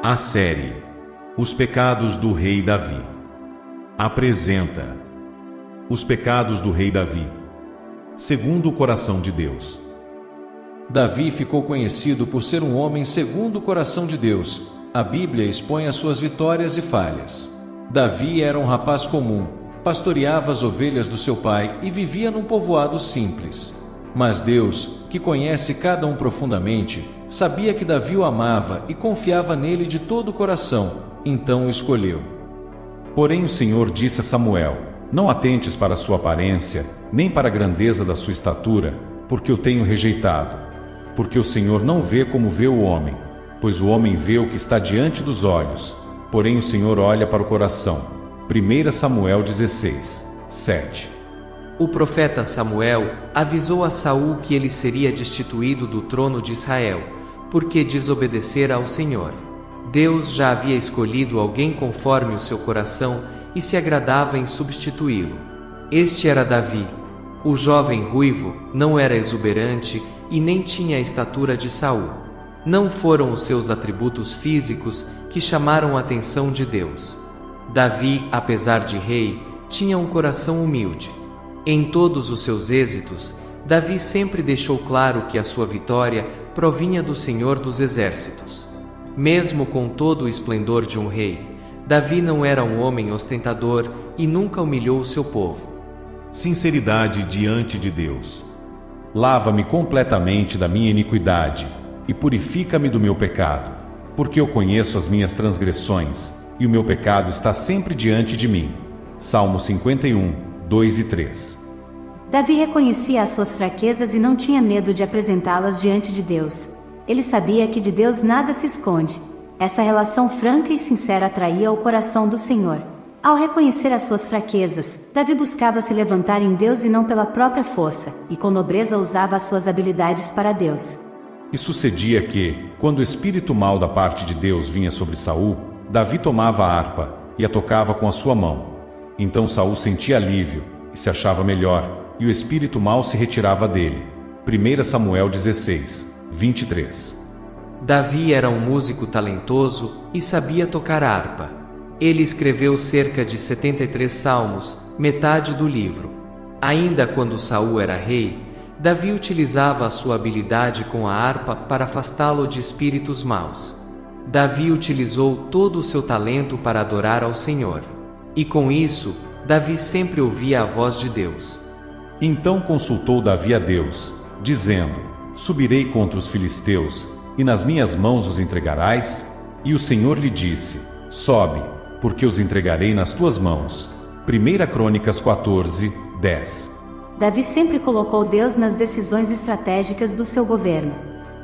A série Os Pecados do Rei Davi apresenta Os Pecados do Rei Davi, segundo o coração de Deus. Davi ficou conhecido por ser um homem segundo o coração de Deus. A Bíblia expõe as suas vitórias e falhas. Davi era um rapaz comum, pastoreava as ovelhas do seu pai e vivia num povoado simples. Mas Deus, que conhece cada um profundamente, sabia que Davi o amava e confiava nele de todo o coração, então o escolheu. Porém o Senhor disse a Samuel: Não atentes para a sua aparência, nem para a grandeza da sua estatura, porque o tenho rejeitado. Porque o Senhor não vê como vê o homem, pois o homem vê o que está diante dos olhos, porém o Senhor olha para o coração. 1 Samuel 16, 7. O profeta Samuel avisou a Saul que ele seria destituído do trono de Israel, porque desobedecera ao Senhor. Deus já havia escolhido alguém conforme o seu coração e se agradava em substituí-lo. Este era Davi. O jovem ruivo não era exuberante e nem tinha a estatura de Saul. Não foram os seus atributos físicos que chamaram a atenção de Deus. Davi, apesar de rei, tinha um coração humilde. Em todos os seus êxitos, Davi sempre deixou claro que a sua vitória provinha do Senhor dos Exércitos. Mesmo com todo o esplendor de um rei, Davi não era um homem ostentador e nunca humilhou o seu povo. Sinceridade diante de Deus. Lava-me completamente da minha iniquidade e purifica-me do meu pecado, porque eu conheço as minhas transgressões e o meu pecado está sempre diante de mim. Salmo 51, 2 e 3. Davi reconhecia as suas fraquezas e não tinha medo de apresentá-las diante de Deus. Ele sabia que de Deus nada se esconde. Essa relação franca e sincera atraía o coração do Senhor. Ao reconhecer as suas fraquezas, Davi buscava se levantar em Deus e não pela própria força, e com nobreza usava as suas habilidades para Deus. E sucedia que, quando o espírito mau da parte de Deus vinha sobre Saul, Davi tomava a harpa e a tocava com a sua mão. Então Saul sentia alívio e se achava melhor, e o espírito mau se retirava dele. 1 Samuel 16, 23. Davi era um músico talentoso e sabia tocar harpa. Ele escreveu cerca de 73 salmos, metade do livro. Ainda quando Saul era rei, Davi utilizava a sua habilidade com a harpa para afastá-lo de espíritos maus. Davi utilizou todo o seu talento para adorar ao Senhor. E com isso, Davi sempre ouvia a voz de Deus. Então consultou Davi a Deus, dizendo: Subirei contra os filisteus, e nas minhas mãos os entregarás? E o Senhor lhe disse: Sobe, porque os entregarei nas tuas mãos. 1 Crônicas 14, 10. Davi sempre colocou Deus nas decisões estratégicas do seu governo.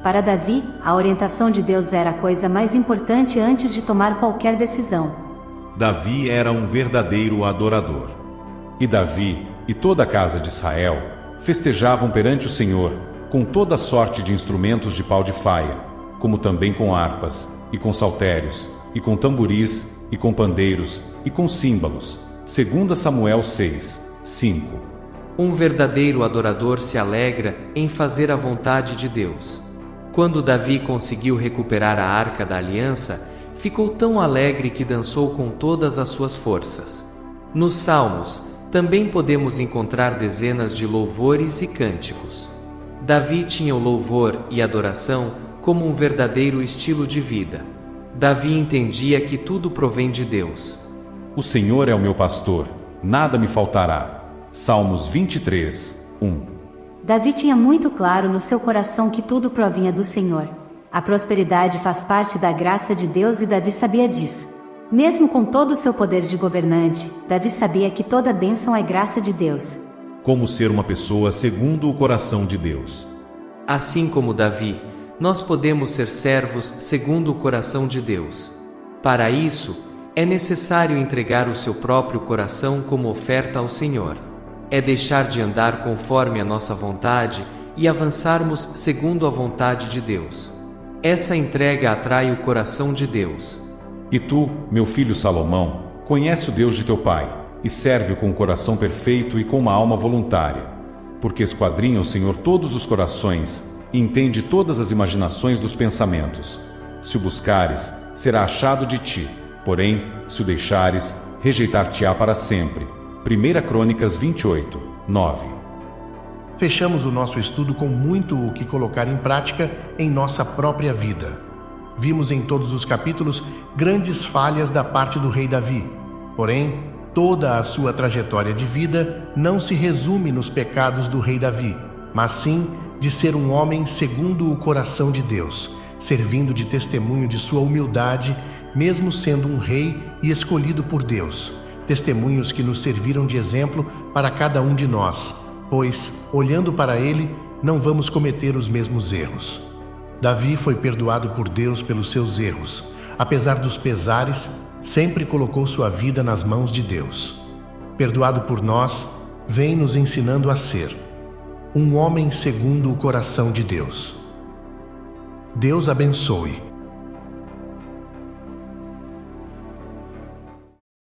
Para Davi, a orientação de Deus era a coisa mais importante antes de tomar qualquer decisão. Davi era um verdadeiro adorador. E Davi e toda a casa de Israel festejavam perante o Senhor com toda sorte de instrumentos de pau de faia, como também com harpas, e com saltérios, e com tamboris, e com pandeiros, e com símbolos. 2 Samuel 6, 5. Um verdadeiro adorador se alegra em fazer a vontade de Deus. Quando Davi conseguiu recuperar a Arca da Aliança, ficou tão alegre que dançou com todas as suas forças. Nos Salmos, também podemos encontrar dezenas de louvores e cânticos. Davi tinha o louvor e adoração como um verdadeiro estilo de vida. Davi entendia que tudo provém de Deus. O Senhor é o meu pastor, nada me faltará. Salmos 23, 1. Davi tinha muito claro no seu coração que tudo provinha do Senhor. A prosperidade faz parte da graça de Deus e Davi sabia disso. Mesmo com todo o seu poder de governante, Davi sabia que toda bênção é graça de Deus. Como ser uma pessoa segundo o coração de Deus. Assim como Davi, nós podemos ser servos segundo o coração de Deus. Para isso, é necessário entregar o seu próprio coração como oferta ao Senhor. É deixar de andar conforme a nossa vontade e avançarmos segundo a vontade de Deus. Essa entrega atrai o coração de Deus. E tu, meu filho Salomão, conhece o Deus de teu pai, e serve-o com um coração perfeito e com uma alma voluntária, porque esquadrinha o Senhor todos os corações, e entende todas as imaginações dos pensamentos. Se o buscares, será achado de ti. Porém, se o deixares, rejeitar-te-á para sempre. 1 Crônicas 28, 9. Fechamos o nosso estudo com muito o que colocar em prática em nossa própria vida. Vimos em todos os capítulos grandes falhas da parte do rei Davi. Porém, toda a sua trajetória de vida não se resume nos pecados do rei Davi, mas sim de ser um homem segundo o coração de Deus, servindo de testemunho de sua humildade, mesmo sendo um rei e escolhido por Deus. Testemunhos que nos serviram de exemplo para cada um de nós, pois, olhando para ele, não vamos cometer os mesmos erros. Davi foi perdoado por Deus pelos seus erros. Apesar dos pesares, sempre colocou sua vida nas mãos de Deus. Perdoado por nós, vem nos ensinando a ser um homem segundo o coração de Deus. Deus abençoe.